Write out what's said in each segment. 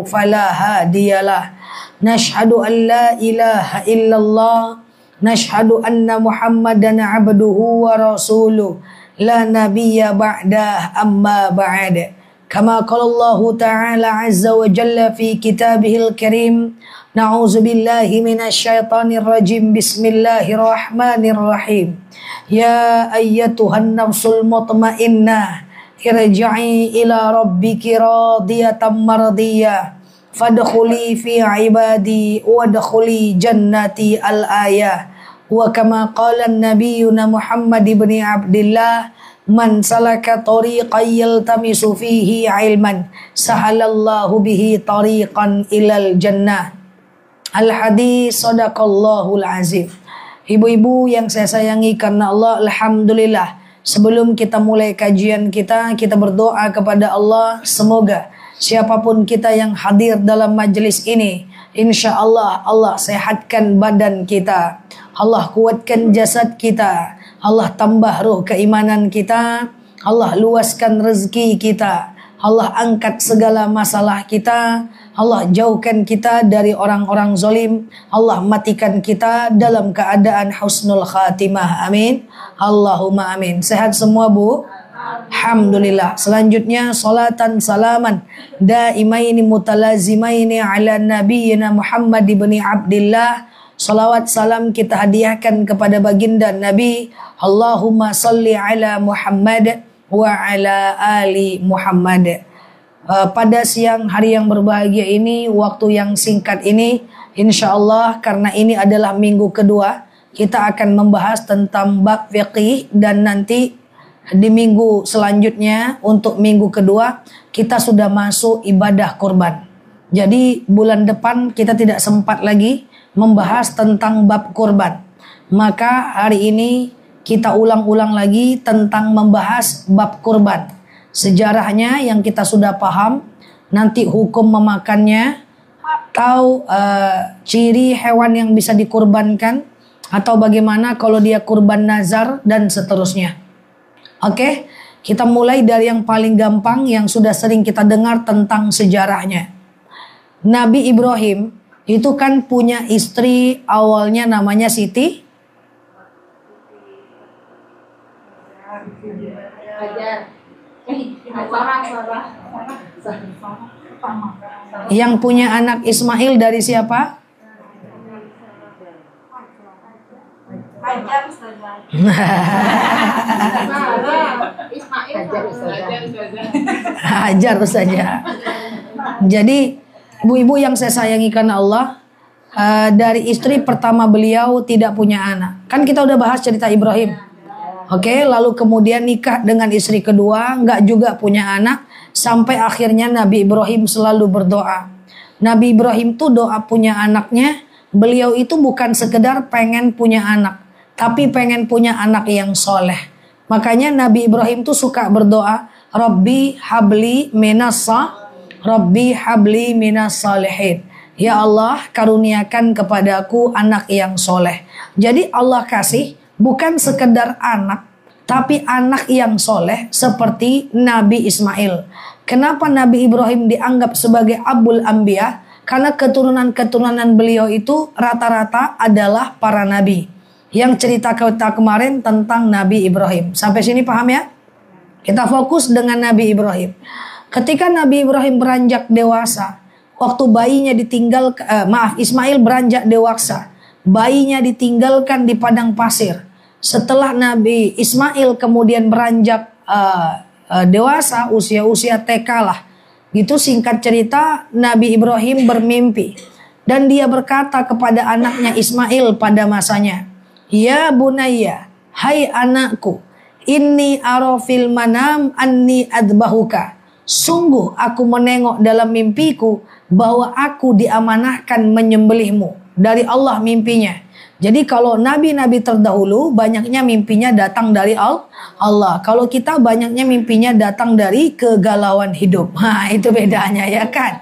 فلا هادي له نشهد أن لا إله إلا الله نشهد أن محمدا عبده ورسوله لا نبي بعده أما بعد كما قال الله تعالى عز وجل في كتابه الكريم نعوذ بالله من الشيطان الرجيم بسم الله الرحمن الرحيم يا أيتها النفس المطمئنة ارجعي إلى ربك راضية مرضية فادخلي في عبادي وادخلي جنتي الآية وكما قال نبينا محمد بن عبد الله من سلك طريقا يلتمس فيه علما سهل الله به طريقا إلى الجنة Al-Hadis Sadaqallahul Azim. Ibu-ibu yang saya sayangi karena Allah, alhamdulillah, sebelum kita mulai kajian kita berdoa kepada Allah, semoga siapapun kita yang hadir dalam majelis ini, insya Allah Allah sehatkan badan kita, Allah kuatkan jasad kita, Allah tambah ruh keimanan kita, Allah luaskan rezeki kita, Allah angkat segala masalah kita, Allah jauhkan kita dari orang-orang zalim, Allah matikan kita dalam keadaan husnul khatimah. Amin. Allahumma amin. Sehat semua, Bu? Alhamdulillah. Selanjutnya salatan salaman daimaini mutalazimaini ala nabiyyina Muhammad ibn Abdillah. Salawat salam kita hadiahkan kepada baginda Nabi. Allahumma salli ala Muhammad wa ala ali Muhammad. Pada siang hari yang berbahagia ini, waktu yang singkat ini, insya Allah karena ini adalah minggu kedua, kita akan membahas tentang bab fiqih, dan nanti di minggu selanjutnya untuk minggu kedua kita sudah masuk ibadah kurban. Jadi bulan depan kita tidak sempat lagi membahas tentang bab kurban. Maka hari ini kita ulang-ulang lagi tentang membahas bab kurban. Sejarahnya yang kita sudah paham, nanti hukum memakannya, atau ciri hewan yang bisa dikurbankan, atau bagaimana kalau dia kurban nazar, dan seterusnya. Oke, kita mulai dari yang paling gampang yang sudah sering kita dengar tentang sejarahnya. Nabi Ibrahim itu kan punya istri, awalnya namanya Siti yang punya anak Ismail dari siapa? Hajar saja. Jadi ibu-ibu yang saya sayangi karena Allah, dari istri pertama beliau tidak punya anak. Kan kita udah bahas cerita Ibrahim. Oke, lalu kemudian nikah dengan istri kedua, nggak juga punya anak, sampai akhirnya Nabi Ibrahim selalu berdoa. Nabi Ibrahim tuh doa punya anaknya, beliau itu bukan sekedar pengen punya anak, tapi pengen punya anak yang soleh. Makanya Nabi Ibrahim tuh suka berdoa, Rabbi habli minas salihin. Ya Allah, karuniakan kepadaku anak yang soleh. Jadi Allah kasih bukan sekedar anak, tapi anak yang soleh seperti Nabi Ismail. Kenapa Nabi Ibrahim dianggap sebagai Abul Anbiya? Karena keturunan-keturunan beliau itu rata-rata adalah para nabi. Yang cerita kita kemarin tentang Nabi Ibrahim. Sampai sini paham ya? Kita fokus dengan Nabi Ibrahim. Ketika Nabi Ibrahim beranjak dewasa, waktu bayinya Ismail beranjak dewasa, bayinya ditinggalkan di padang pasir. Setelah Nabi Ismail kemudian beranjak dewasa, usia TK lah. Gitu singkat cerita, Nabi Ibrahim bermimpi. Dan dia berkata kepada anaknya Ismail pada masanya, Ya bunayya, hai anakku, inni ara fil manam anni adbahuka. Sungguh aku menengok dalam mimpiku bahwa aku diamanahkan menyembelihmu. Dari Allah mimpinya. Jadi kalau nabi-nabi terdahulu banyaknya mimpinya datang dari Allah. Kalau kita banyaknya mimpinya datang dari kegalauan hidup. Itu bedanya ya kan.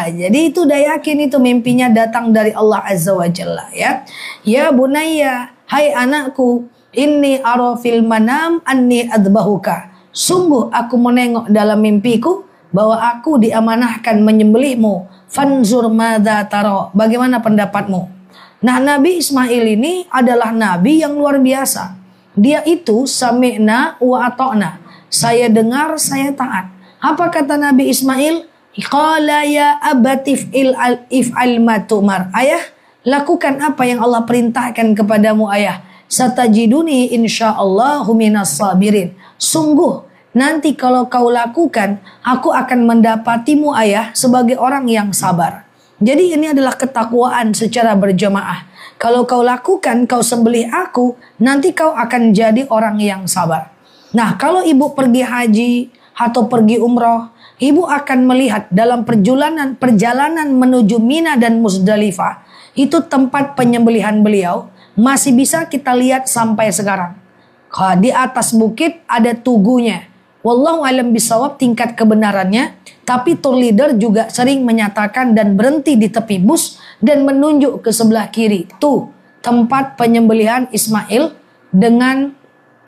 Jadi itu udah yakin itu mimpinya datang dari Allah Azza wa Jalla ya. Ya bunayya, hai anakku, inni ara fil manam anni adbahuka. Sungguh aku menengok dalam mimpiku bahwa aku diamanahkan menyembelihmu. Fanzur madza tara. Bagaimana pendapatmu? Nah, Nabi Ismail ini adalah nabi yang luar biasa. Dia itu sami'na wa ata'na. Saya dengar, saya taat. Apa kata Nabi Ismail? Qala ya abati if'al ma tu'mar. Ayah, lakukan apa yang Allah perintahkan kepadamu, ayah. Satajiduni insyaallahu minas sabirin. Sungguh nanti kalau kau lakukan, aku akan mendapatimu, ayah, sebagai orang yang sabar. Jadi ini adalah ketakwaan secara berjamaah. Kalau kau lakukan, kau sembelih aku, nanti kau akan jadi orang yang sabar. Nah, kalau ibu pergi haji atau pergi umroh, ibu akan melihat dalam perjalanan menuju Mina dan Muzdalifah, itu tempat penyembelihan beliau masih bisa kita lihat sampai sekarang. Di atas bukit ada tugunya. Wallahu alam bisawab tingkat kebenarannya, tapi tour leader juga sering menyatakan dan berhenti di tepi bus dan menunjuk ke sebelah kiri. Tuh tempat penyembelihan Ismail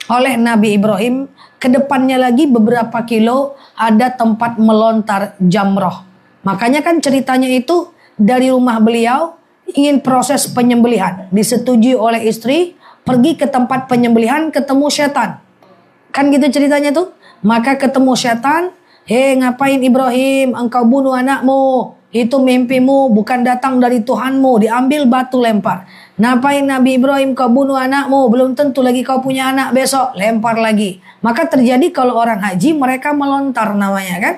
oleh Nabi Ibrahim. Kedepannya lagi beberapa kilo ada tempat melontar jamroh. Makanya kan ceritanya itu dari rumah beliau ingin proses penyembelihan, disetujui oleh istri, pergi ke tempat penyembelihan, ketemu setan. Kan gitu ceritanya tuh. Maka ketemu setan, ngapain Ibrahim, engkau bunuh anakmu, itu mimpimu, bukan datang dari Tuhanmu, diambil batu lempar. Ngapain Nabi Ibrahim, kau bunuh anakmu, belum tentu lagi kau punya anak besok, lempar lagi. Maka terjadi kalau orang haji, mereka melontar namanya kan.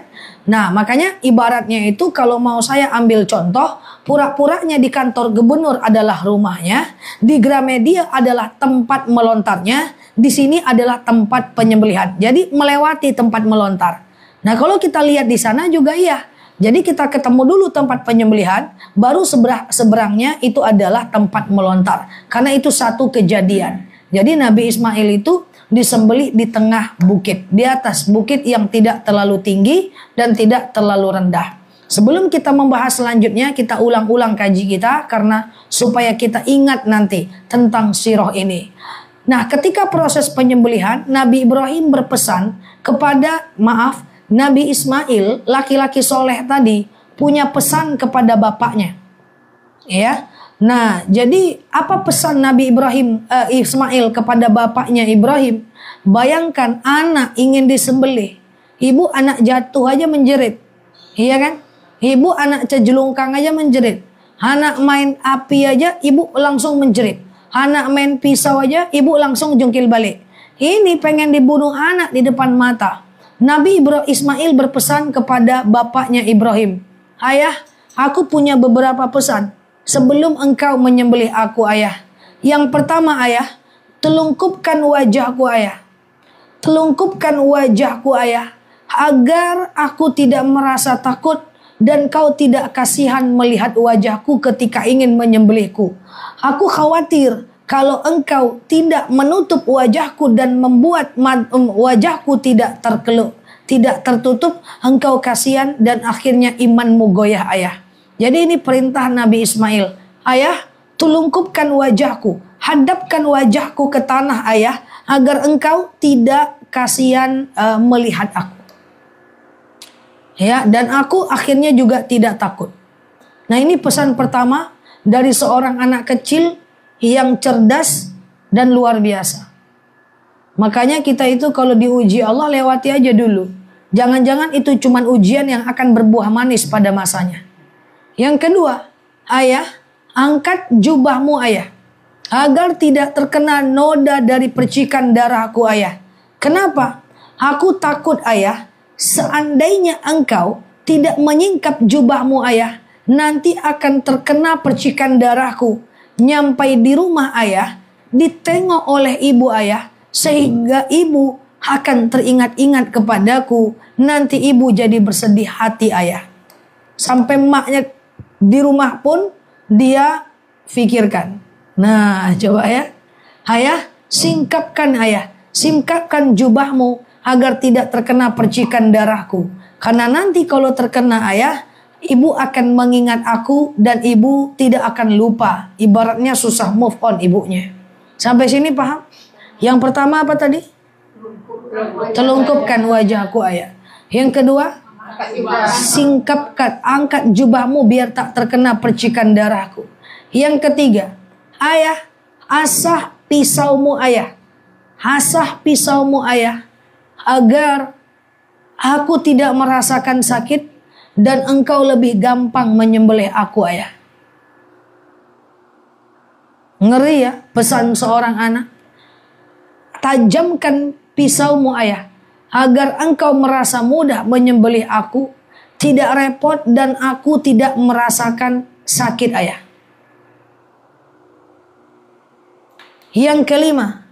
Nah, makanya ibaratnya itu kalau mau saya ambil contoh, pura-puranya di kantor gubernur adalah rumahnya, di Gramedia adalah tempat melontarnya, di sini adalah tempat penyembelihan. Jadi melewati tempat melontar. Nah, kalau kita lihat di sana juga iya. Jadi kita ketemu dulu tempat penyembelihan, baru seberangnya itu adalah tempat melontar. Karena itu satu kejadian. Jadi Nabi Ismail itu disembelih di tengah bukit, di atas bukit yang tidak terlalu tinggi dan tidak terlalu rendah. Sebelum kita membahas selanjutnya, kita ulang-ulang kaji kita karena supaya kita ingat nanti tentang sirah ini. Nah, ketika proses penyembelihan, Nabi Ibrahim berpesan kepada, Nabi Ismail, laki-laki soleh tadi, punya pesan kepada bapaknya. Ya. Nah, jadi apa pesan Nabi Ismail kepada bapaknya Ibrahim? Bayangkan anak ingin disembelih, ibu anak jatuh aja menjerit, iya kan? Ibu anak cejelungkang aja menjerit, anak main api aja ibu langsung menjerit, anak main pisau aja ibu langsung jungkil balik. Ini pengen dibunuh anak di depan mata. Nabi Ismail berpesan kepada bapaknya Ibrahim, ayah, aku punya beberapa pesan sebelum engkau menyembelih aku, ayah. Yang pertama, ayah, telungkupkan wajahku, ayah. Telungkupkan wajahku, ayah, agar aku tidak merasa takut dan kau tidak kasihan melihat wajahku ketika ingin menyembelihku. Aku khawatir kalau engkau tidak menutup wajahku dan membuat wajahku tidak tertutup, engkau kasihan dan akhirnya imanmu goyah, ayah. Jadi ini perintah Nabi Ismail. Ayah, tulungkupkan wajahku, hadapkan wajahku ke tanah, ayah, agar engkau tidak kasihan melihat aku. Ya, dan aku akhirnya juga tidak takut. Nah, ini pesan pertama dari seorang anak kecil yang cerdas dan luar biasa. Makanya kita itu kalau diuji Allah lewati aja dulu. Jangan-jangan itu cuma ujian yang akan berbuah manis pada masanya. Yang kedua, ayah, angkat jubahmu, ayah, agar tidak terkena noda dari percikan darahku, ayah. Kenapa? Aku takut, ayah, seandainya engkau tidak menyingkap jubahmu, ayah, nanti akan terkena percikan darahku. Nyampai di rumah, ayah, ditengok oleh ibu, ayah, sehingga ibu akan teringat-ingat kepadaku. Nanti ibu jadi bersedih hati, ayah. Sampai maknya di rumah pun dia pikirkan. Nah, coba ya. Ayah, singkapkan, ayah. Singkapkan jubahmu agar tidak terkena percikan darahku. Karena nanti kalau terkena, ayah, ibu akan mengingat aku dan ibu tidak akan lupa. Ibaratnya susah move on ibunya. Sampai sini paham? Yang pertama apa tadi? Telungkupkan wajahku, ayah. Yang kedua, Singkapkan, angkat jubahmu biar tak terkena percikan darahku. Yang ketiga, ayah, asah pisaumu ayah. Asah pisaumu ayah, agar aku tidak merasakan sakit dan engkau lebih gampang menyembelih aku ayah. Ngeri ya pesan seorang anak. Tajamkan pisaumu ayah, agar engkau merasa mudah menyembelih aku, tidak repot dan aku tidak merasakan sakit ayah. Yang kelima,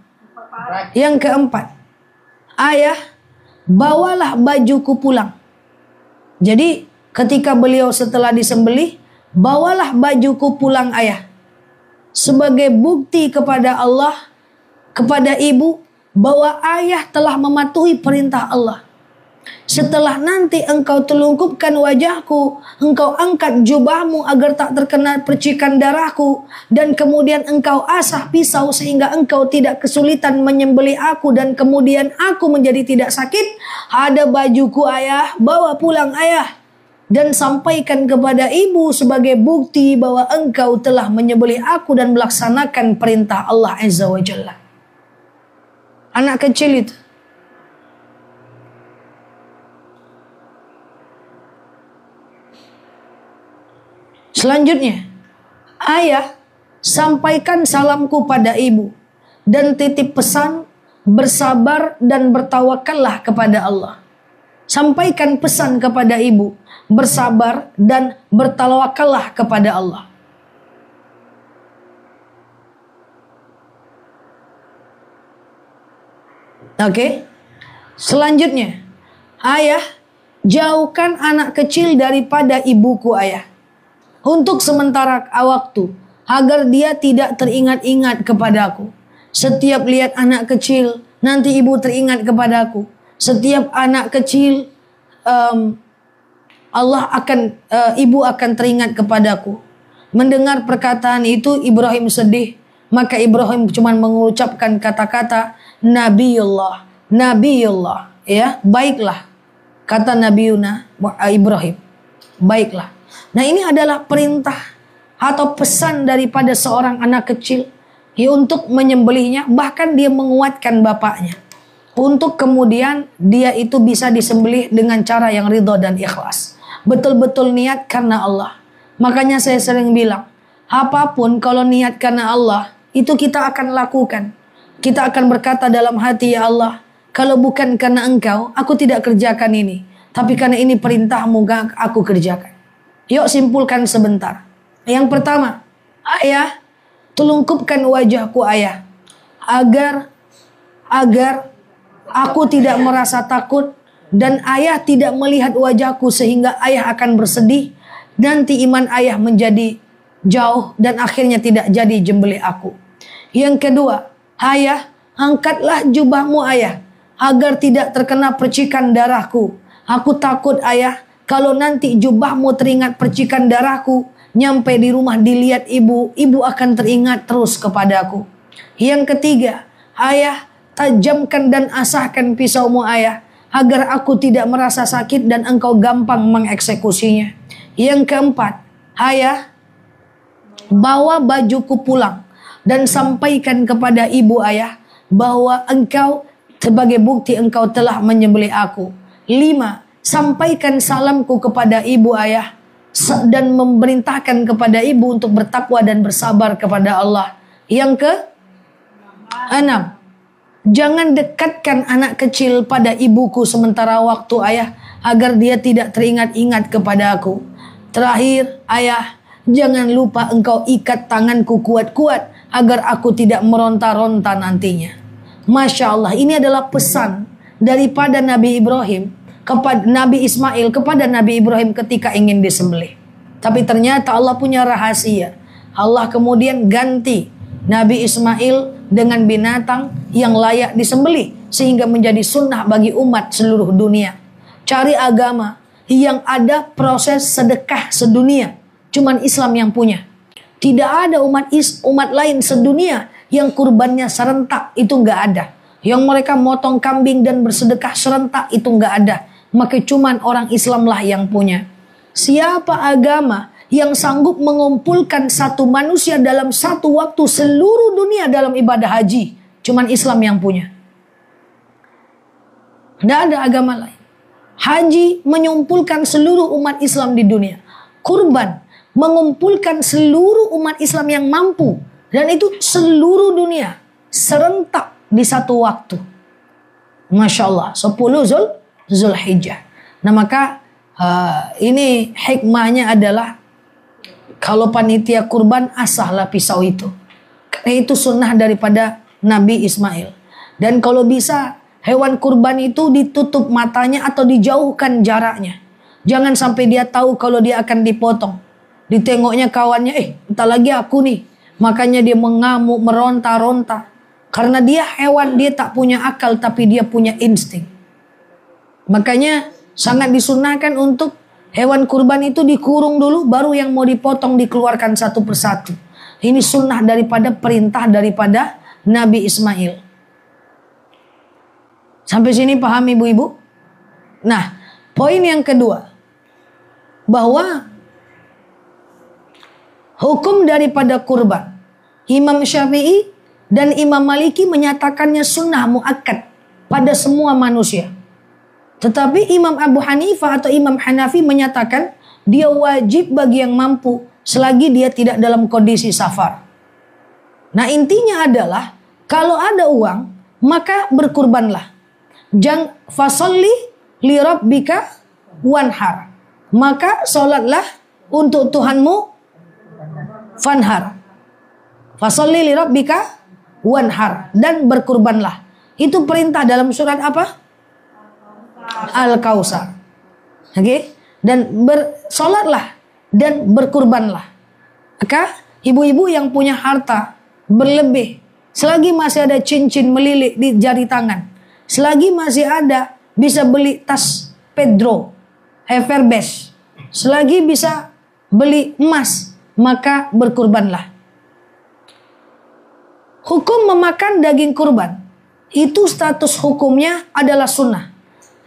yang keempat, ayah, bawalah bajuku pulang. Jadi ketika beliau setelah disembelih, bawalah bajuku pulang ayah, sebagai bukti kepada Allah, kepada ibu, bahwa ayah telah mematuhi perintah Allah. Setelah nanti engkau telungkupkan wajahku, engkau angkat jubahmu agar tak terkena percikan darahku, dan kemudian engkau asah pisau sehingga engkau tidak kesulitan menyembelih aku, dan kemudian aku menjadi tidak sakit. Ada bajuku ayah, bawa pulang ayah, dan sampaikan kepada ibu sebagai bukti bahwa engkau telah menyembelih aku dan melaksanakan perintah Allah Azza wa Jalla. Anak kecil itu. Selanjutnya, ayah, sampaikan salamku pada ibu dan titip pesan, bersabar dan bertawakallah kepada Allah. Sampaikan pesan kepada ibu, bersabar dan bertawakallah kepada Allah. Oke. Selanjutnya, ayah, jauhkan anak kecil daripada ibuku ayah, untuk sementara waktu, agar dia tidak teringat-ingat kepadaku. Setiap lihat anak kecil, nanti ibu teringat kepadaku. Setiap anak kecil, ibu akan teringat kepadaku. Mendengar perkataan itu, Ibrahim sedih. Maka Ibrahim cuma mengucapkan kata-kata Nabiullah, Nabiullah, ya, baiklah, kata Nabiuna Ibrahim, baiklah. Nah, ini adalah perintah atau pesan daripada seorang anak kecil ya, untuk menyembelihnya. Bahkan dia menguatkan bapaknya untuk kemudian dia itu bisa disembelih dengan cara yang ridho dan ikhlas. Betul-betul niat karena Allah. Makanya saya sering bilang, apapun kalau niat karena Allah, itu kita akan lakukan. Kita akan berkata dalam hati, ya Allah, kalau bukan karena engkau, aku tidak kerjakan ini. Tapi karena ini perintahmu, aku kerjakan. Yuk simpulkan sebentar. Yang pertama, ayah, telungkupkan wajahku ayah, agar aku tidak merasa takut dan ayah tidak melihat wajahku sehingga ayah akan bersedih. Nanti iman ayah menjadi jauh dan akhirnya tidak jadi jembelih aku. Yang kedua, ayah, angkatlah jubahmu ayah, agar tidak terkena percikan darahku. Aku takut ayah, kalau nanti jubahmu teringat percikan darahku, nyampe di rumah dilihat ibu akan teringat terus kepadaku. Yang ketiga, ayah, tajamkan dan asahkan pisaumu ayah, agar aku tidak merasa sakit dan engkau gampang mengeksekusinya. Yang keempat, ayah, bawa bajuku pulang dan sampaikan kepada ibu ayah bahwa engkau sebagai bukti engkau telah menyembelih aku. 5. Sampaikan salamku kepada ibu ayah dan memerintahkan kepada ibu untuk bertakwa dan bersabar kepada Allah. Yang ke-6, jangan dekatkan anak kecil pada ibuku sementara waktu ayah, agar dia tidak teringat-ingat kepada aku. Terakhir, ayah, jangan lupa engkau ikat tanganku kuat-kuat agar aku tidak meronta-ronta nantinya. Masya Allah, ini adalah pesan daripada Nabi Ibrahim kepada Nabi Ismail kepada Nabi Ibrahim ketika ingin disembelih. Tapi ternyata Allah punya rahasia. Allah kemudian ganti Nabi Ismail dengan binatang yang layak disembelih, sehingga menjadi sunnah bagi umat seluruh dunia. Cari agama yang ada proses sedekah sedunia, cuman Islam yang punya. Tidak ada umat lain sedunia yang kurbannya serentak, itu nggak ada. Yang mereka motong kambing dan bersedekah serentak, itu nggak ada. maka cuman orang Islamlah yang punya. Siapa agama yang sanggup mengumpulkan satu manusia dalam satu waktu seluruh dunia dalam ibadah haji? Cuman Islam yang punya. Tidak ada agama lain. Haji mengumpulkan seluruh umat Islam di dunia. Kurban mengumpulkan seluruh umat Islam yang mampu. Dan itu seluruh dunia. Serentak di satu waktu. Masya Allah. 10 Zulhijjah. Nah maka ini hikmahnya adalah kalau panitia kurban asahlah pisau itu. Karena itu sunnah daripada Nabi Ismail. Dan kalau bisa hewan kurban itu ditutup matanya atau dijauhkan jaraknya. Jangan sampai dia tahu kalau dia akan dipotong. Ditengoknya kawannya, entar lagi aku nih. Makanya dia mengamuk, meronta-ronta. Karena dia hewan, dia tak punya akal tapi dia punya insting. Makanya sangat disunahkan untuk hewan kurban itu dikurung dulu, baru yang mau dipotong dikeluarkan satu persatu. Ini sunnah daripada perintah daripada Nabi Ismail. Sampai sini paham ibu-ibu? Nah, poin yang kedua. Bahwa hukum daripada kurban. Imam Syafi'i dan Imam Maliki menyatakannya sunnah muakkad pada semua manusia. Tetapi Imam Abu Hanifah atau Imam Hanafi menyatakan dia wajib bagi yang mampu selagi dia tidak dalam kondisi safar. Nah intinya adalah kalau ada uang maka berkurbanlah. Jang fasolli li rabbika wanhar. Maka solatlah untuk Tuhanmu fanhar. Fasolli li rabbika wanhar. Dan berkurbanlah. Itu perintah dalam surat apa? Al-Kausar. Oke? Dan bersolatlah dan berkurbanlah. Maka ibu-ibu yang punya harta berlebih, selagi masih ada cincin melilit di jari tangan, selagi masih ada bisa beli tas Pedro, Everbest, selagi bisa beli emas, maka berkurbanlah. Hukum memakan daging kurban itu status hukumnya adalah sunnah.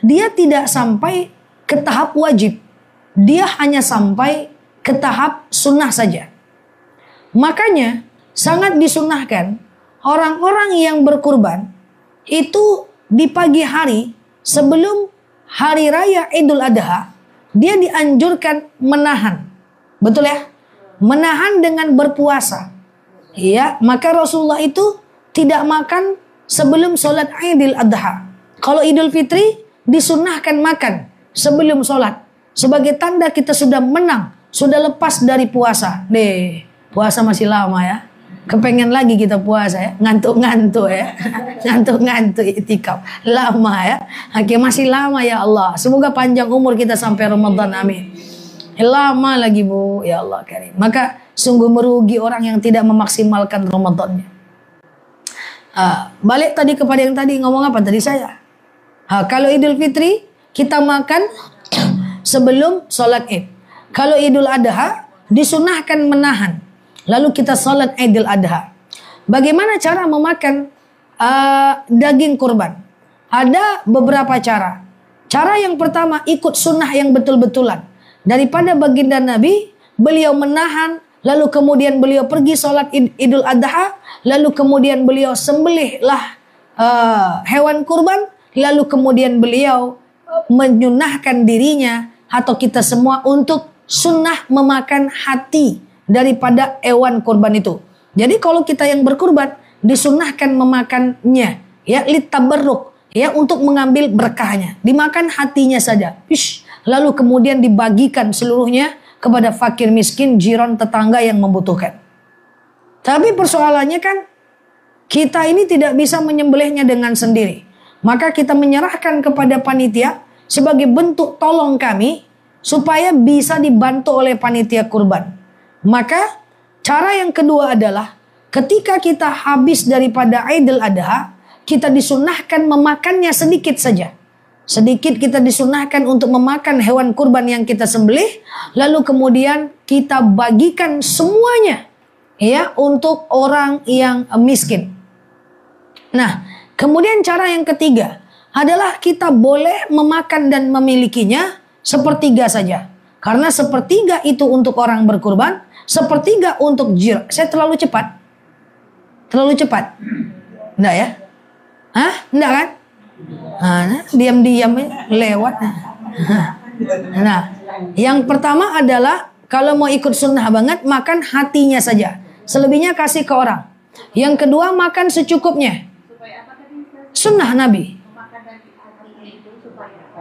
Dia tidak sampai ke tahap wajib. Dia hanya sampai ke tahap sunnah saja. Makanya sangat disunnahkan orang-orang yang berkurban itu di pagi hari sebelum hari raya Idul Adha, dia dianjurkan menahan. Betul ya? Menahan dengan berpuasa. Ya, maka Rasulullah itu tidak makan sebelum sholat Idul Adha. Kalau Idul Fitri disunnahkan makan sebelum sholat. Sebagai tanda kita sudah menang, sudah lepas dari puasa. Puasa masih lama ya. Kepengen lagi kita puasa ya. Ngantuk-ngantuk ya. Ngantuk-ngantuk itikaf. Lama ya. Oke, masih lama ya Allah. Semoga panjang umur kita sampai Ramadan. Amin. Lama lagi Bu. Ya Allah karim. Maka sungguh merugi orang yang tidak memaksimalkan Ramadannya. Balik tadi kepada yang tadi ngomong apa tadi saya. Kalau Idul Fitri kita makan sebelum sholat Id. Kalau Idul Adha disunahkan menahan. Lalu kita sholat Idul Adha. Bagaimana cara memakan daging kurban? Ada beberapa cara. Cara yang pertama ikut sunnah yang betul-betulan. Daripada baginda Nabi, beliau menahan, lalu kemudian beliau pergi sholat Idul Adha, lalu kemudian beliau sembelihlah hewan kurban, lalu kemudian beliau menyunahkan dirinya atau kita semua untuk sunnah memakan hati daripada hewan kurban itu. Jadi kalau kita yang berkurban disunahkan memakannya ya litabarruk ya untuk mengambil berkahnya. Dimakan hatinya saja. Lalu kemudian dibagikan seluruhnya kepada fakir miskin, jiran, tetangga yang membutuhkan. Tapi persoalannya kan kita ini tidak bisa menyembelihnya dengan sendiri. Maka kita menyerahkan kepada panitia sebagai bentuk tolong kami supaya bisa dibantu oleh panitia kurban. Maka cara yang kedua adalah ketika kita habis daripada Idul Adha, kita disunahkan memakannya sedikit saja. Sedikit kita disunahkan untuk memakan hewan kurban yang kita sembelih, lalu kemudian kita bagikan semuanya ya untuk orang yang miskin. Nah, kemudian cara yang ketiga, adalah kita boleh memakan dan memilikinya sepertiga saja. Karena sepertiga itu untuk orang berkurban, sepertiga untuk jir. Saya terlalu cepat? Terlalu cepat? Enggak ya? Hah? Enggak kan? Diam-diam lewat. Nah, yang pertama adalah kalau mau ikut sunnah banget, makan hatinya saja. Selebihnya kasih ke orang. Yang kedua, makan secukupnya. Sunnah Nabi.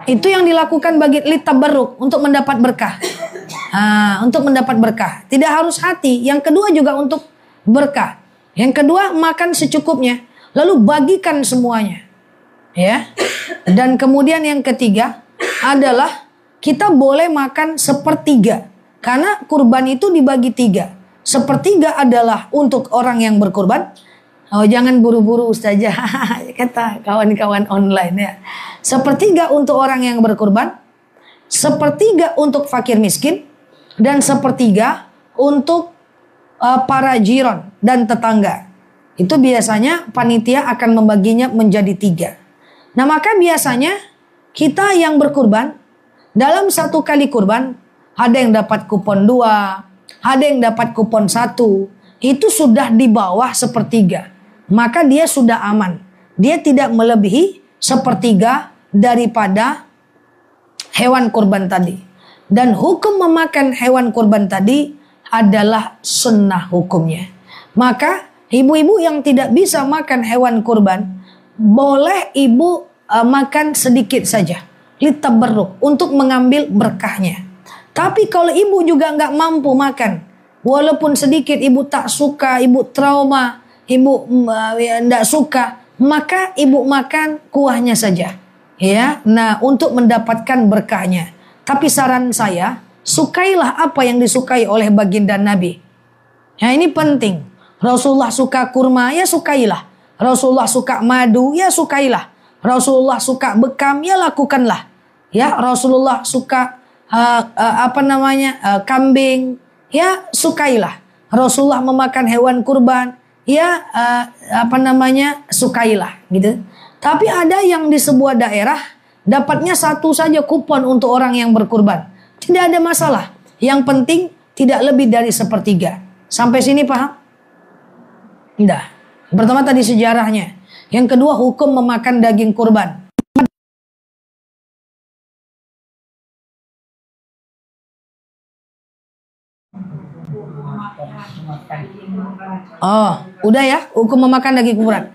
Itu yang dilakukan bagi litabarruk, untuk mendapat berkah. Untuk mendapat berkah. Tidak harus hati. Yang kedua juga untuk berkah. Yang kedua, makan secukupnya. Lalu bagikan semuanya. Ya. Dan kemudian yang ketiga adalah kita boleh makan sepertiga. Karena kurban itu dibagi tiga. Sepertiga adalah untuk orang yang berkurban. Oh, jangan buru-buru Ustazah, kata kawan-kawan online ya. Sepertiga untuk orang yang berkurban, sepertiga untuk fakir miskin, dan sepertiga untuk para jiran dan tetangga. Itu biasanya panitia akan membaginya menjadi tiga. Nah, maka biasanya kita yang berkurban, dalam satu kali kurban, ada yang dapat kupon 2, ada yang dapat kupon 1, itu sudah di bawah sepertiga. Maka dia sudah aman. Dia tidak melebihi sepertiga daripada hewan kurban tadi. Dan hukum memakan hewan kurban tadi adalah sunnah hukumnya. Maka ibu-ibu yang tidak bisa makan hewan kurban, boleh ibu makan sedikit saja. Litabarruk, untuk mengambil berkahnya. Tapi kalau ibu juga nggak mampu makan, walaupun sedikit ibu tak suka, ibu trauma, ibu tidak suka, maka ibu makan kuahnya saja, ya. Nah, untuk mendapatkan berkahnya. Tapi saran saya, sukailah apa yang disukai oleh baginda Nabi. Ya, ini penting. Rasulullah suka kurma, ya sukailah. Rasulullah suka madu, ya sukailah. Rasulullah suka bekam, ya lakukanlah. Ya, Rasulullah suka kambing, ya sukailah. Rasulullah memakan hewan kurban, ya sukailah gitu. Tapi ada yang di sebuah daerah dapatnya satu saja kupon untuk orang yang berkurban. Tidak ada masalah. Yang penting tidak lebih dari sepertiga. Sampai sini paham? Tidak. Pertama tadi sejarahnya. Yang kedua, hukum memakan daging kurban. Oh, udah ya, hukum memakan daging kurban.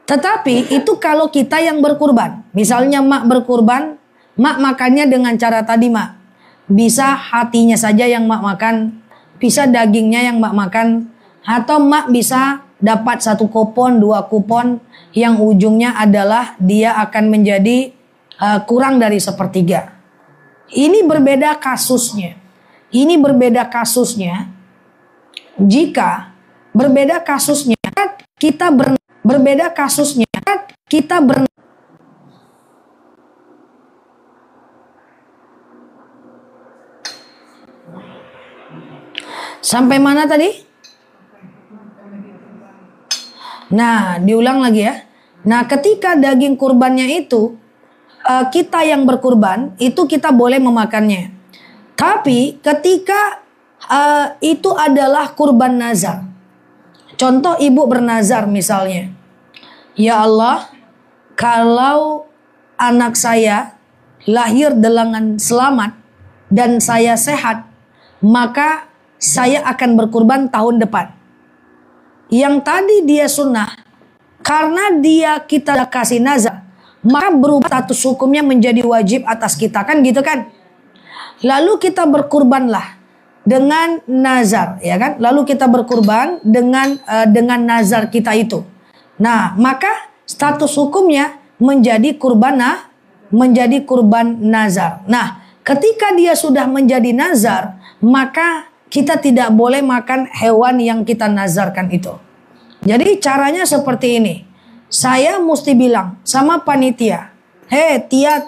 Tetapi itu kalau kita yang berkurban. Misalnya mak berkurban, mak makannya dengan cara tadi mak. Bisa hatinya saja yang mak makan, bisa dagingnya yang mak makan, atau mak bisa dapat 1 kupon, 2 kupon yang ujungnya adalah dia akan menjadi kurang dari sepertiga. Ini berbeda kasusnya. Ini berbeda kasusnya. Jika berbeda kasusnya kita berbeda kasusnya kita sampai mana tadi? Nah, diulang lagi ya. Nah, ketika daging kurbannya itu kita yang berkurban, itu kita boleh memakannya. Tapi ketika itu adalah kurban nazar. Contoh ibu bernazar misalnya. Ya Allah, kalau anak saya lahir dengan selamat dan saya sehat, maka saya akan berkurban tahun depan. Yang tadi dia sunnah, karena dia kita kasih nazar, maka berubah status hukumnya menjadi wajib atas kita, kan gitu kan? Lalu kita berkurbanlah dengan nazar, ya kan? Lalu kita berkurban dengan nazar kita itu. Nah, maka status hukumnya menjadi kurban nazar. Nah, ketika dia sudah menjadi nazar, maka kita tidak boleh makan hewan yang kita nazarkan itu. Jadi caranya seperti ini. Saya mesti bilang sama panitia, "Hei, Tia,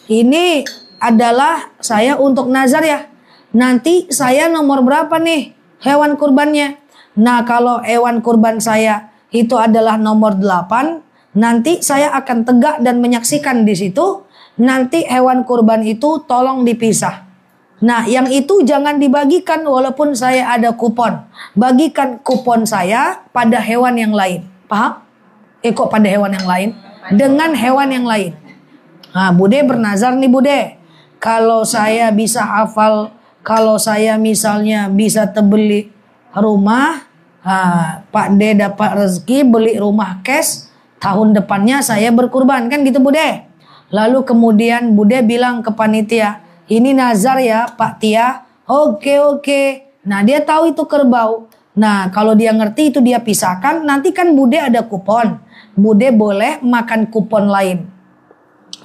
ini adalah saya untuk nazar ya. Nanti saya nomor berapa nih hewan kurbannya?" Nah, kalau hewan kurban saya itu adalah nomor 8, nanti saya akan tegak dan menyaksikan di situ. Nanti hewan kurban itu tolong dipisah. Nah, yang itu jangan dibagikan walaupun saya ada kupon. Bagikan kupon saya pada hewan yang lain. Paham? Kok pada hewan yang lain? Dengan hewan yang lain. Nah, Bude bernazar nih Bude. Kalau saya bisa hafal, kalau saya misalnya bisa beli rumah, Pak D dapat rezeki beli rumah cash, tahun depannya saya berkurban, kan gitu Bude. Lalu kemudian Bude bilang ke panitia, ini nazar ya Pak Tia. Oke. Nah, dia tahu itu kerbau. Nah, kalau dia ngerti itu dia pisahkan, nanti kan Bude ada kupon. Bude boleh makan kupon lain.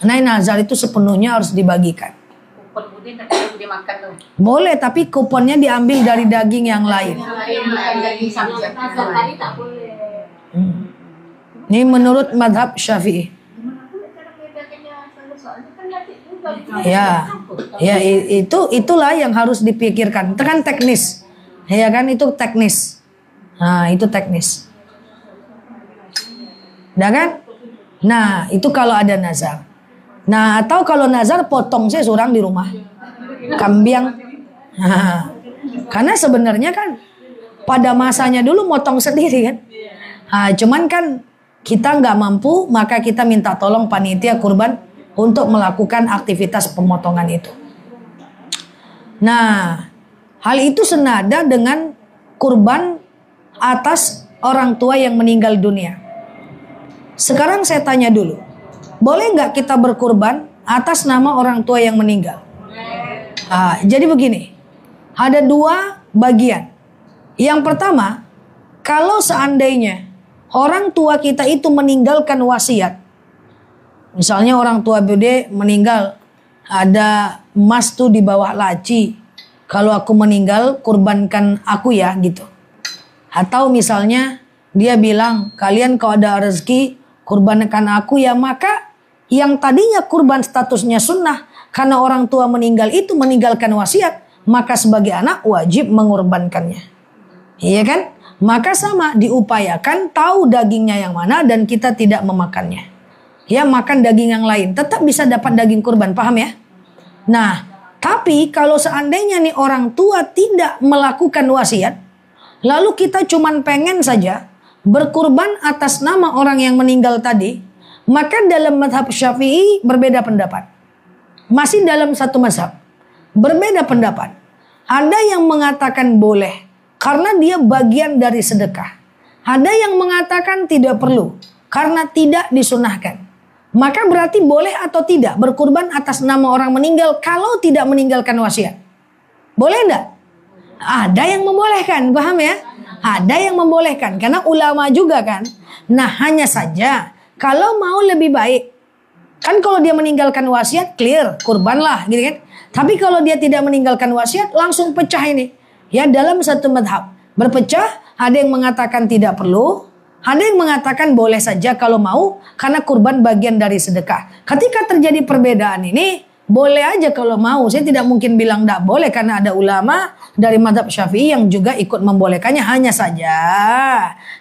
Nah, nazar itu sepenuhnya harus dibagikan. Kupon Bude tapi Bude makan tuh. Boleh, tapi kuponnya diambil dari daging yang lain. Nazar tadi tak boleh. Ini menurut madhab Syafi'i. Ya itulah yang harus dipikirkan. Itu kan teknis, ya kan, itu teknis. Nah, itu teknis. Udah kan? Nah, itu kalau ada nazar. Nah, atau kalau nazar potong saya surang di rumah. Kambiang. Nah, karena sebenarnya kan pada masanya dulu motong sendiri kan. Nah, cuman kan kita nggak mampu, maka kita minta tolong panitia kurban untuk melakukan aktivitas pemotongan itu. Nah, hal itu senada dengan kurban atas orang tua yang meninggal dunia. Sekarang saya tanya dulu, boleh nggak kita berkurban atas nama orang tua yang meninggal? Jadi begini, ada dua bagian. Yang pertama, kalau seandainya orang tua kita itu meninggalkan wasiat, misalnya orang tua Bude meninggal, ada emas tuh di bawah laci, kalau aku meninggal kurbankan aku ya gitu. Atau misalnya dia bilang, kalian kalau ada rezeki kurbankan aku ya, maka yang tadinya kurban statusnya sunnah, karena orang tua meninggal itu meninggalkan wasiat, maka sebagai anak wajib mengorbankannya. Iya kan? Maka sama, diupayakan tahu dagingnya yang mana dan kita tidak memakannya. Ya, makan daging yang lain, tetap bisa dapat daging kurban, paham ya? Nah, tapi kalau seandainya nih orang tua tidak melakukan wasiat, lalu kita cuman pengen saja berkurban atas nama orang yang meninggal tadi, maka dalam mazhab Syafi'i berbeda pendapat. Masih dalam satu mazhab, berbeda pendapat. Ada yang mengatakan boleh karena dia bagian dari sedekah. Ada yang mengatakan tidak perlu karena tidak disunahkan. Maka berarti boleh atau tidak berkurban atas nama orang meninggal kalau tidak meninggalkan wasiat? Boleh enggak? Ada yang membolehkan, paham ya? Ada yang membolehkan karena ulama juga kan. Nah, hanya saja kalau mau lebih baik, kan kalau dia meninggalkan wasiat clear, kurban lah gitu kan. Tapi kalau dia tidak meninggalkan wasiat langsung pecah ini. Ya, dalam satu madhab berpecah, ada yang mengatakan tidak perlu, ada yang mengatakan boleh saja kalau mau karena kurban bagian dari sedekah. Ketika terjadi perbedaan ini, boleh aja kalau mau. Saya tidak mungkin bilang tidak boleh karena ada ulama dari mazhab Syafi'i yang juga ikut membolehkannya. Hanya saja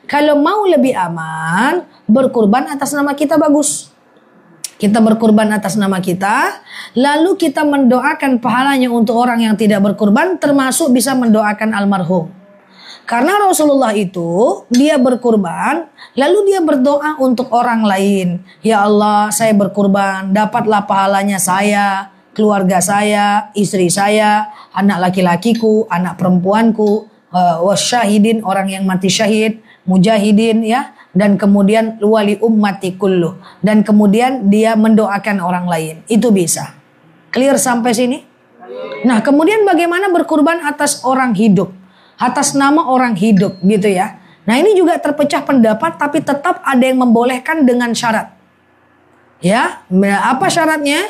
kalau mau lebih aman, berkurban atas nama kita bagus. Kita berkurban atas nama kita, lalu kita mendoakan pahalanya untuk orang yang tidak berkurban, termasuk bisa mendoakan almarhum. Karena Rasulullah itu dia berkurban, lalu dia berdoa untuk orang lain. Ya Allah, saya berkurban, dapatlah pahalanya saya, keluarga saya, istri saya, anak laki-lakiku, anak perempuanku, wasyahidin, orang yang mati syahid, mujahidin ya, dan kemudian wali ummati kulluh, dan kemudian dia mendoakan orang lain. Itu bisa. Clear sampai sini? Nah, kemudian bagaimana berkurban atas orang hidup? Atas nama orang hidup gitu ya. Nah, ini juga terpecah pendapat, tapi tetap ada yang membolehkan dengan syarat. Ya, apa syaratnya?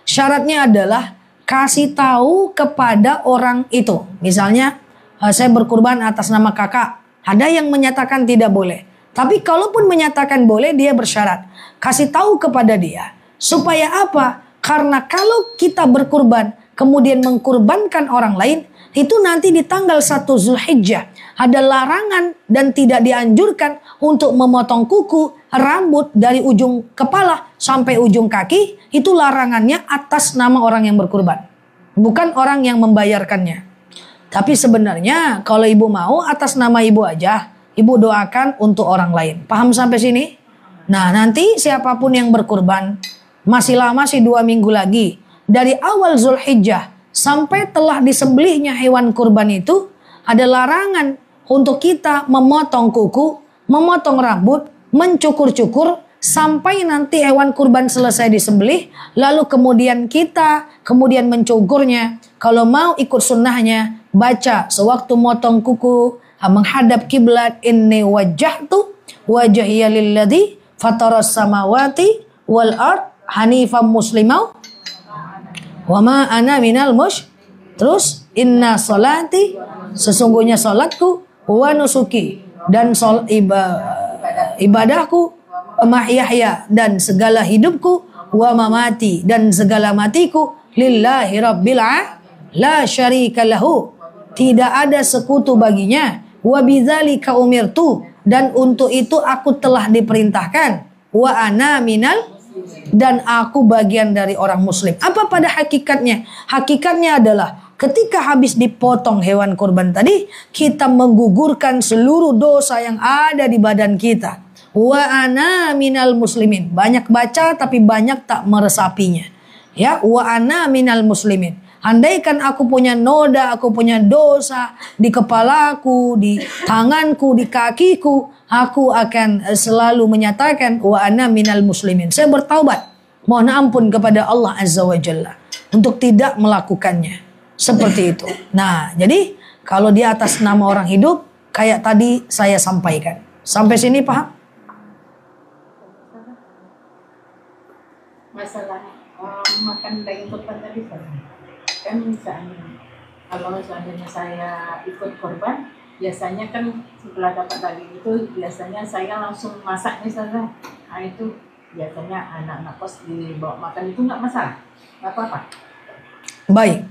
Syaratnya adalah kasih tahu kepada orang itu. Misalnya, saya berkurban atas nama kakak. Ada yang menyatakan tidak boleh. Tapi kalaupun menyatakan boleh, dia bersyarat. Kasih tahu kepada dia. Supaya apa? Karena kalau kita berkurban, kemudian mengkurbankan orang lain, itu nanti di tanggal 1 Zulhijjah ada larangan dan tidak dianjurkan untuk memotong kuku, rambut dari ujung kepala sampai ujung kaki itu larangannya atas nama orang yang berkurban, bukan orang yang membayarkannya. Tapi sebenarnya kalau ibu mau atas nama ibu aja, ibu doakan untuk orang lain. Paham sampai sini? Nah, nanti siapapun yang berkurban, masih lama sih 2 minggu lagi. Dari awal Zulhijjah sampai telah disembelihnya hewan kurban itu, ada larangan untuk kita memotong kuku, memotong rambut, mencukur-cukur, sampai nanti hewan kurban selesai disembelih, lalu kemudian kita kemudian mencukurnya. Kalau mau ikut sunnahnya, baca sewaktu motong kuku, menghadap kiblat, inni wajjahtu wajhiya lilladzi fataras samawati wal ard hanifan muslimau wa ma ana minal terus inna salati, sesungguhnya salatku, wa nusuki, dan ibadahku, mahyahya, dan segala hidupku, wa mamati, dan segala matiku, lillahi rabbil la syarika lahu, tidak ada sekutu baginya, wa bidzalika umirtu, dan untuk itu aku telah diperintahkan, wa ana minal, dan aku bagian dari orang muslim. Apa pada hakikatnya? Hakikatnya adalah ketika habis dipotong hewan kurban tadi, kita menggugurkan seluruh dosa yang ada di badan kita. Wa ana minal muslimin. Banyak baca tapi banyak tak meresapinya. Ya, wa ana minal muslimin. Andaikan aku punya noda, aku punya dosa di kepalaku, di tanganku, di kakiku, aku akan selalu menyatakan wa ana minal muslimin. Saya bertaubat, mohon ampun kepada Allah Azza wa Jalla untuk tidak melakukannya. Seperti itu. Nah, jadi kalau di atas nama orang hidup, kayak tadi saya sampaikan. Sampai sini paham? Masalah makan daging kurban tadi kan misalnya kalau seandainya saya ikut korban, biasanya kan setelah dapat daging itu biasanya saya langsung masak misalnya. Nah itu biasanya anak-anak kos dibawa makan itu nggak masalah, nggak apa-apa. Baik.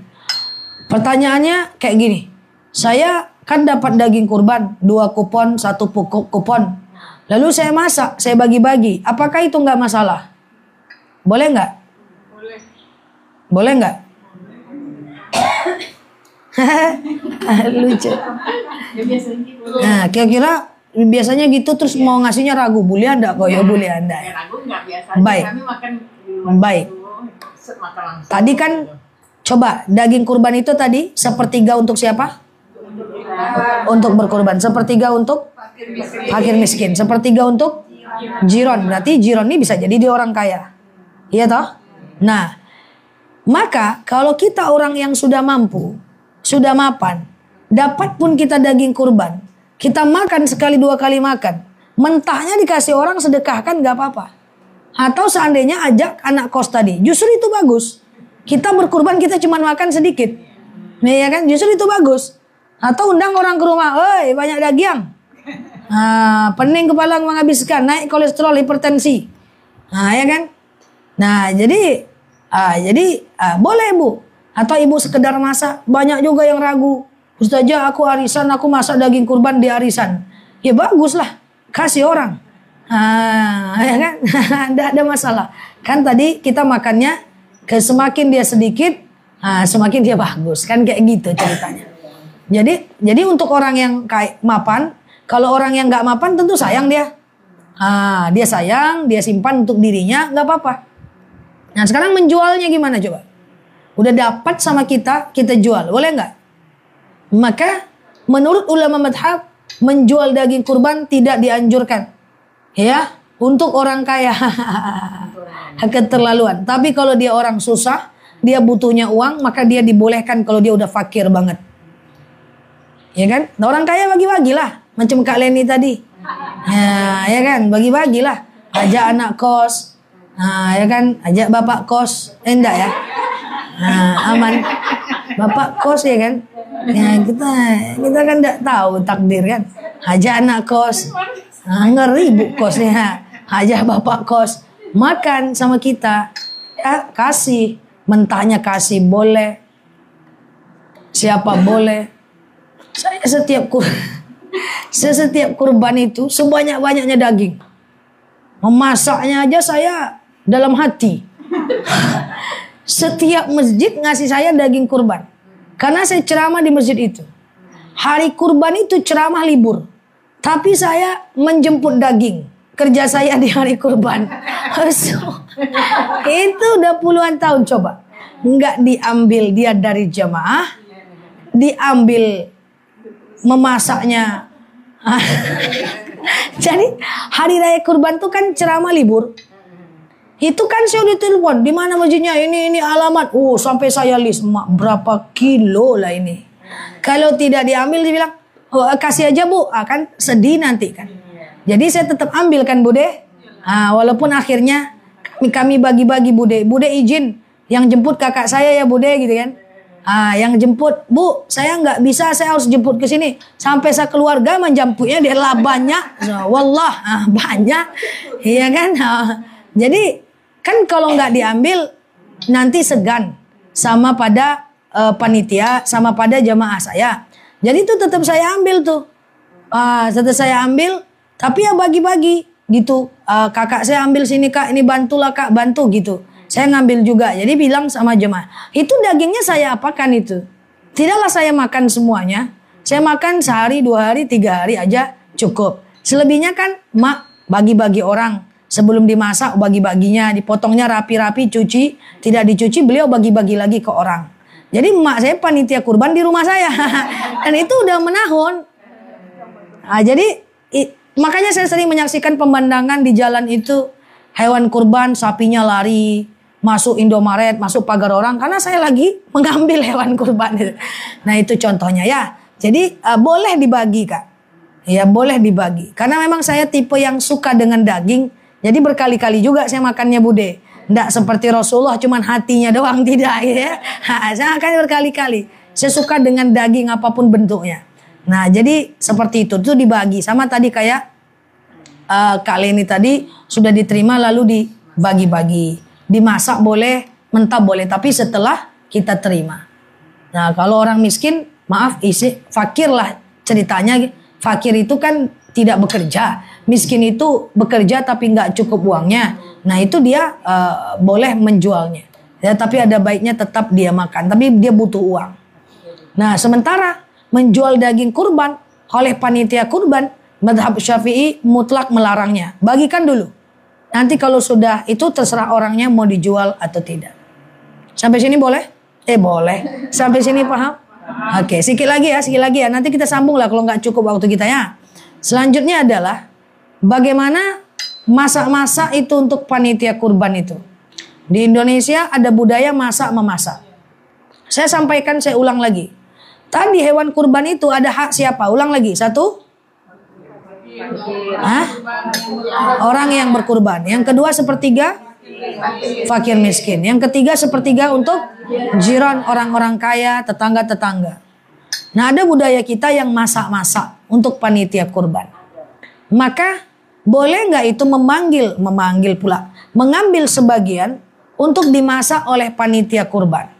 Pertanyaannya kayak gini. Saya kan dapat daging kurban 2 kupon, 1 kupon. Lalu saya masak, saya bagi-bagi. Apakah itu nggak masalah? Boleh nggak? Boleh. Boleh nggak? Lucu. Ya biasanya gitu. Nah, kira-kira biasanya gitu terus mau ngasihnya ragu. Boleh anda kok? Ya boleh anda. Ya ragu nggak biasanya. Baik. Kami makan di luar Baik. dulu, makan langsung. Tadi kan coba daging kurban itu tadi sepertiga untuk siapa? Untuk berkurban. Sepertiga untuk fakir miskin. Sepertiga untuk jiron. Berarti jiron ini bisa jadi dia orang kaya. Iya toh? Nah, maka kalau kita orang yang sudah mampu, sudah mapan, dapat pun kita daging kurban, kita makan sekali 2 kali makan, mentahnya dikasih orang sedekahkan gak apa-apa. Atau seandainya ajak anak kos tadi, justru itu bagus. Kita berkurban kita cuma makan sedikit, nih ya kan, justru itu bagus. Atau undang orang ke rumah, oi banyak daging, pening kepala menghabiskan, naik kolesterol, hipertensi, nah ya kan. Nah jadi boleh bu. Atau ibu sekedar masak, banyak juga yang ragu. Ustazah aku arisan, aku masak daging kurban di arisan. Ya bagus lah, kasih orang. Ya kan? Tidak ada masalah. Kan tadi kita makannya, semakin dia sedikit, semakin dia bagus. Kan kayak gitu ceritanya. Jadi untuk orang yang kayak mapan, kalau orang yang nggak mapan tentu sayang dia. Dia sayang, dia simpan untuk dirinya, nggak apa-apa. Nah sekarang menjualnya gimana coba? Udah dapat sama kita jual, boleh nggak? Maka menurut ulama madhab, menjual daging kurban tidak dianjurkan. Ya, untuk orang kaya. Keterlaluan. Tapi kalau dia orang susah, dia butuhnya uang, maka dia dibolehkan kalau dia udah fakir banget. Ya kan? Nah, orang kaya bagi-bagilah. Macam Kak Leni tadi. Ya kan? Bagi-bagilah. Ajak anak kos. Ya kan, ajak bapak kos, enggak ya? Aman, bapak kos ya kan? Ya kita kan enggak tahu takdir kan? Ajak anak kos, ngeri bu kosnya, ajak bapak kos, makan sama kita, ya kasih, mentahnya kasih boleh, siapa boleh. Saya setiap kurban itu sebanyak-banyaknya daging. Memasaknya aja saya dalam hati. Setiap masjid ngasih saya daging kurban. Karena saya ceramah di masjid itu. Hari kurban itu ceramah libur. Tapi saya menjemput daging. Kerja saya di hari kurban. Itu udah puluhan tahun coba. Nggak diambil dia dari jamaah. Diambil memasaknya. Jadi hari raya kurban itu kan ceramah libur. Itu kan saya udah telepon, di mana masjidnya, ini alamat. Oh, sampai saya list, mak berapa kilo lah ini. Kalau tidak diambil dia bilang, oh, kasih aja bu, kan sedih nanti kan. Jadi saya tetap ambil kan Bude. Walaupun akhirnya kami bagi-bagi Bude. Bude izin yang jemput kakak saya ya Bude gitu kan. Yang jemput, bu saya nggak bisa, saya harus jemput ke sini. Sampai saya keluarga menjemputnya dia lah banyak. Wallah banyak. Iya kan. Jadi kan kalau nggak diambil nanti segan sama pada panitia, sama pada jamaah saya. Jadi itu tetap saya ambil tuh. Tetap saya ambil, tapi ya bagi-bagi gitu. Kakak saya ambil sini kak, ini bantulah kak, bantu gitu. Saya ngambil juga. Jadi bilang sama jemaah, itu dagingnya saya apakan itu. Tidaklah saya makan semuanya. Saya makan sehari, 2 hari, 3 hari aja cukup. Selebihnya kan mak bagi-bagi orang. Sebelum dimasak bagi-baginya, dipotongnya rapi-rapi, cuci. Tidak dicuci beliau bagi-bagi lagi ke orang. Jadi emak saya panitia kurban di rumah saya. Dan itu udah menahun. Jadi makanya saya sering menyaksikan pemandangan di jalan itu. Hewan kurban, sapinya lari. Masuk Indomaret, masuk pagar orang. Karena saya lagi mengambil hewan kurban. Nah itu contohnya ya. Jadi boleh dibagi kak. Ya boleh dibagi. Karena memang saya tipe yang suka dengan daging. Jadi berkali-kali juga saya makannya Bude. Nggak seperti Rasulullah cuman hatinya doang, tidak ya. Saya akan berkali-kali. Saya suka dengan daging apapun bentuknya. Nah jadi seperti itu dibagi. Sama tadi kayak Kak Leni tadi sudah diterima lalu dibagi-bagi. Dimasak boleh, mentah boleh. Tapi setelah kita terima. Nah kalau orang miskin, maaf fakir lah ceritanya. Fakir itu kan tidak bekerja. Miskin itu bekerja tapi nggak cukup uangnya. Nah itu dia boleh menjualnya. Ya, tapi ada baiknya tetap dia makan. Tapi dia butuh uang. Nah sementara menjual daging kurban oleh panitia kurban, mazhab Syafi'i mutlak melarangnya. Bagikan dulu. Nanti kalau sudah itu terserah orangnya mau dijual atau tidak. Sampai sini boleh? Boleh. Sampai sini paham? Oke, sedikit lagi ya. Nanti kita sambung lah kalau nggak cukup waktu kita ya. Selanjutnya adalah bagaimana masak-masak itu untuk panitia kurban itu. Di Indonesia ada budaya masak-memasak. Saya sampaikan, saya ulang lagi. Tadi hewan kurban itu ada hak siapa? Ulang lagi. 1. Orang yang berkurban. Yang kedua 1/3 fakir miskin. Yang ketiga 1/3 untuk jiran, orang-orang kaya, tetangga-tetangga. Nah ada budaya kita yang masak-masak untuk panitia kurban. Maka boleh nggak itu mengambil sebagian untuk dimasak oleh panitia kurban.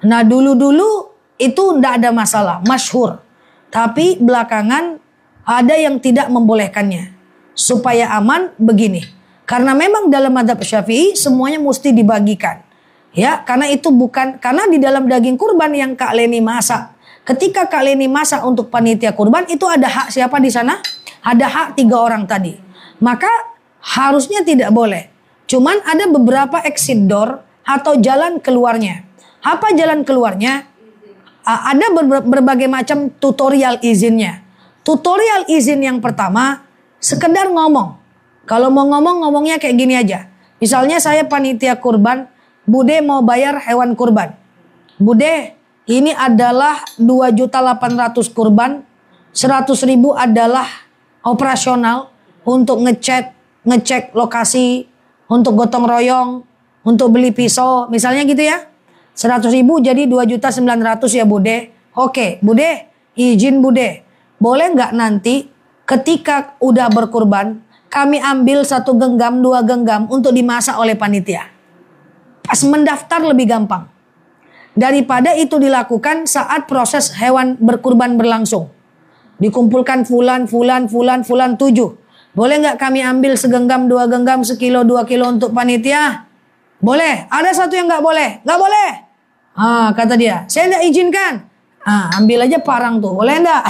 Nah dulu-dulu itu nggak ada masalah, masyhur. Tapi belakangan ada yang tidak membolehkannya. Supaya aman begini. Karena memang dalam mazhab Syafi'i semuanya mesti dibagikan. Ya, karena itu bukan, karena di dalam daging kurban yang Kak Leni masak. Ketika Kak Leni masak untuk panitia kurban, itu ada hak siapa di sana? Ada hak 3 orang tadi. Maka harusnya tidak boleh. Cuman ada beberapa exit door atau jalan keluarnya. Apa jalan keluarnya? Ada berbagai macam tutorial izinnya. Tutorial izin yang pertama, sekedar ngomong. Kalau mau ngomongnya kayak gini aja. Misalnya saya panitia kurban, Bude mau bayar hewan kurban. Bude, ini adalah 2.800.000 kurban, 100.000 adalah operasional untuk ngecek lokasi, untuk gotong royong, untuk beli pisau, misalnya gitu ya. 100.000 jadi 2.900.000 ya Bude. Oke, Bude, izin Bude. Boleh nggak nanti ketika udah berkurban, kami ambil 1 genggam, 2 genggam untuk dimasak oleh panitia. Pas mendaftar lebih gampang. Daripada itu dilakukan saat proses hewan berkurban berlangsung. Dikumpulkan fulan 7. boleh nggak kami ambil segenggam, 2 genggam, sekilo, 2 kilo untuk panitia? Boleh. Ada satu yang nggak boleh. Nggak boleh. Kata dia, saya nggak izinkan. Ambil aja parang tuh, boleh nggak?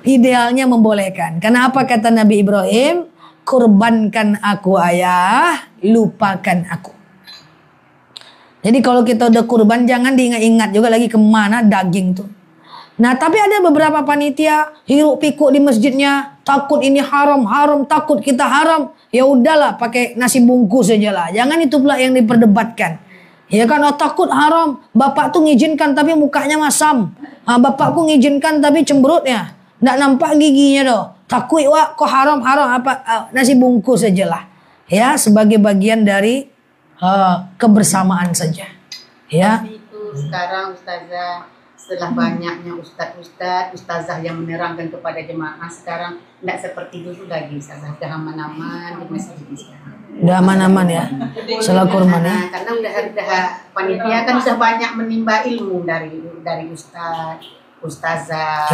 Idealnya membolehkan. Karena apa kata Nabi Ibrahim? Kurbankan aku ayah, lupakan aku. Jadi kalau kita udah kurban jangan diingat-ingat juga lagi kemana daging tuh. Nah tapi ada beberapa panitia hiruk pikuk di masjidnya, takut ini haram, takut kita haram. Ya udahlah pakai nasi bungkus aja lah. Jangan itu pula yang diperdebatkan. Ya kan, takut haram. Bapak tuh ngizinkan tapi mukanya masam. Bapakku ngizinkan tapi cemberutnya. Nggak nampak giginya doh. Takut wah kok haram apa nasi bungkus aja lah. Ya sebagai bagian dari kebersamaan saja. Ya. Tapi itu sekarang ustazah setelah banyaknya ustazah yang menerangkan kepada jemaah sekarang tidak seperti dulu lagi ustazah, sudah aman-aman di masjid sekarang. Udah aman-aman ya. Salah kurban ya. Karena udah panitia kan sudah banyak menimba ilmu dari ustazah.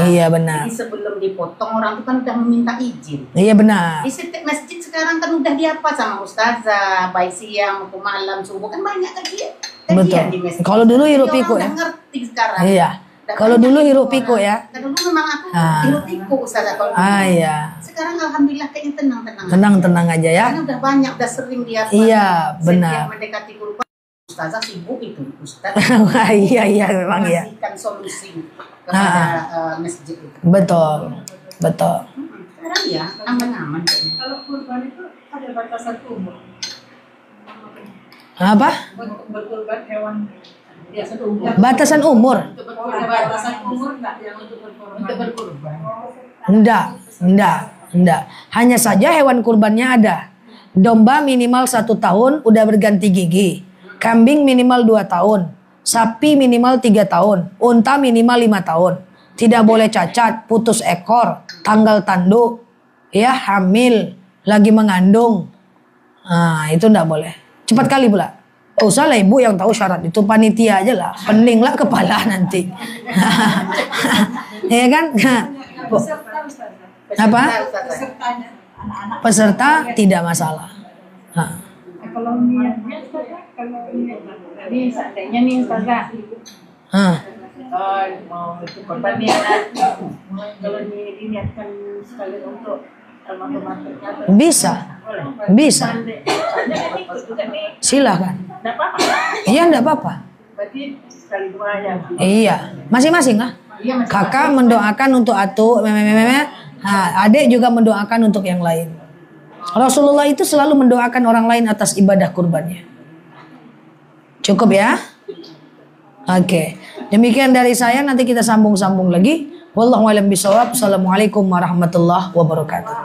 Iya benar. Jadi sebelum dipotong orang itu kan udah meminta izin. Iya benar. Di setiap masjid sekarang kan udah diapa sama ustazah, baik siang maupun malam subuh kan banyak kajian. Betul. Di masjid. Kalau dulu hiruk pikuk ya. Udah ngerti sekarang. Iya. Kalau dulu hiruk pikuk ya. Kalau dulu memang aku hiruk pikuk ustazah kalau dulu. Iya. Sekarang alhamdulillah kayaknya tenang-tenang. Tenang-tenang aja ya. Karena udah banyak, udah sering dia. Iya, benar. Setiap mendekati kurban, ustazah sibuk itu, ustaz. Iya memang ya. Memberikan solusi kepada masjid itu. Betul. Sekarang ya aman-aman kayaknya. Kalau kurban itu ada batasan umur. Apa? Berkurban hewan biasa umur. Batasan umur? Untuk berkurban. Batasan umur enggak yang untuk berkurban. Untuk berkurban. Enggak. Hanya saja hewan kurbannya ada. Domba minimal 1 tahun udah berganti gigi. Kambing minimal 2 tahun. Sapi minimal 3 tahun. Unta minimal 5 tahun. Tidak boleh cacat, putus ekor, tanggal tanduk, ya hamil, lagi mengandung. Itu enggak boleh. Cepat kali pula. Usah lah ibu yang tahu syarat itu, panitia aja lah. Pening lah kepala nanti. Ya kan? Apa? Pesertanya anak-anak. Peserta tidak masalah. Kalau niatnya kalau ini seandainya nih ustazah mau itu korban nih anak, kalau diniatkan sekali untuk almarhum anaknya Bisa. Silakan. Enggak apa-apa. Iya, enggak apa-apa. Berarti sekali dua ya. Iya, masing-masing lah. Iya, masing-masing. Kakak mendoakan untuk atu, adik juga mendoakan untuk yang lain. Rasulullah itu selalu mendoakan orang lain atas ibadah kurbannya. Cukup ya? Oke. Demikian dari saya, nanti kita sambung-sambung lagi. Wallahu a'lam bishawab. Assalamualaikum warahmatullahi wabarakatuh.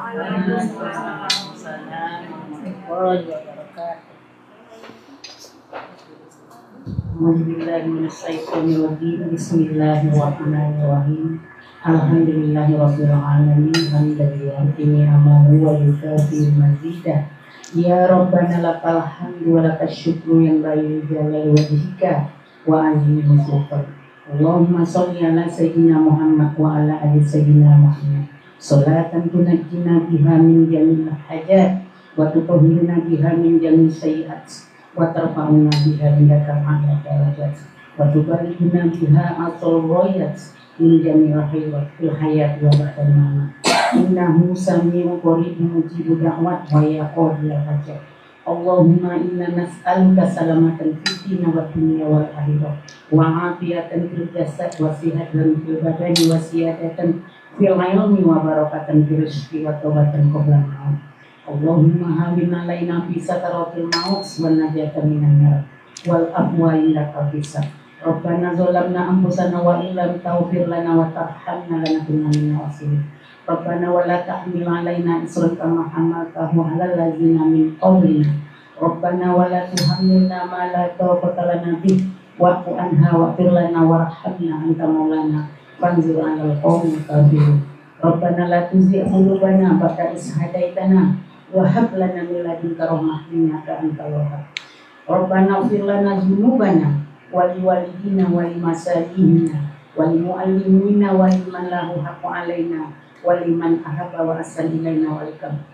Bismillahirrahmanirrahim. Alhamdulillahirabbil alamin. Hamdan yu'ti amahu wa yukafi mazidah. Ya Rabbana lakal hamdu wa lakas syukru yang bayu jalal wajhika wa azim sultan. Allahumma sholli ala sayyidina Muhammad wa ala ali sayyidina Muhammad. Salatan tunajjina biha min jamil hajat wa tutahhiruna biha min jamil sayyi'at wa tarfa'una biha indaka a'la darajat wa tubarikhuna biha atal ghayat min jamil khairat fil hayat wa ba'dal mamat. Innahu sami'un qaribun mujibud da'wat wa yaqul hajat. Allahumma inna nas'aluka salamatan fid din wa dunya wal akhirah wa afiyatan fil jasad wa sihatan fil badani wa siyadatan fil ilmi wa barakatan fil rizqi wa tawbatan qabla maut. Allahumma hawwin alaina fi sakaratil maut wa najatan minan nar wal afwa indaka hisab. Rabbana zalamna anfusana wa illam taghfir lana wa tarhamna lanakunanna minal khasirin. Rabbana wa la tahmil alaina isran kama hamaltahu 'alal ladzina min qablina. Rabbana wa la tuhammilna ma la taqata lana bih wa'fu anha wa'fir lana warhamna anta maulana fanzur 'alal qaumil kafirin. Rabbana la tuzigh qulubana ba'da idh hadaitana wa hab lana min ladunka rahmah innaka antal wahhab. Rabbana ighfir lana dzunubana wa liwalidina wa limasalihinna wa limuallimina wa liman lahu haqqun 'alaina waliman ahabba wa asan ilaina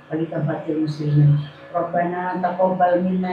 walikabatil muslimin. Rabbana taqabbal minna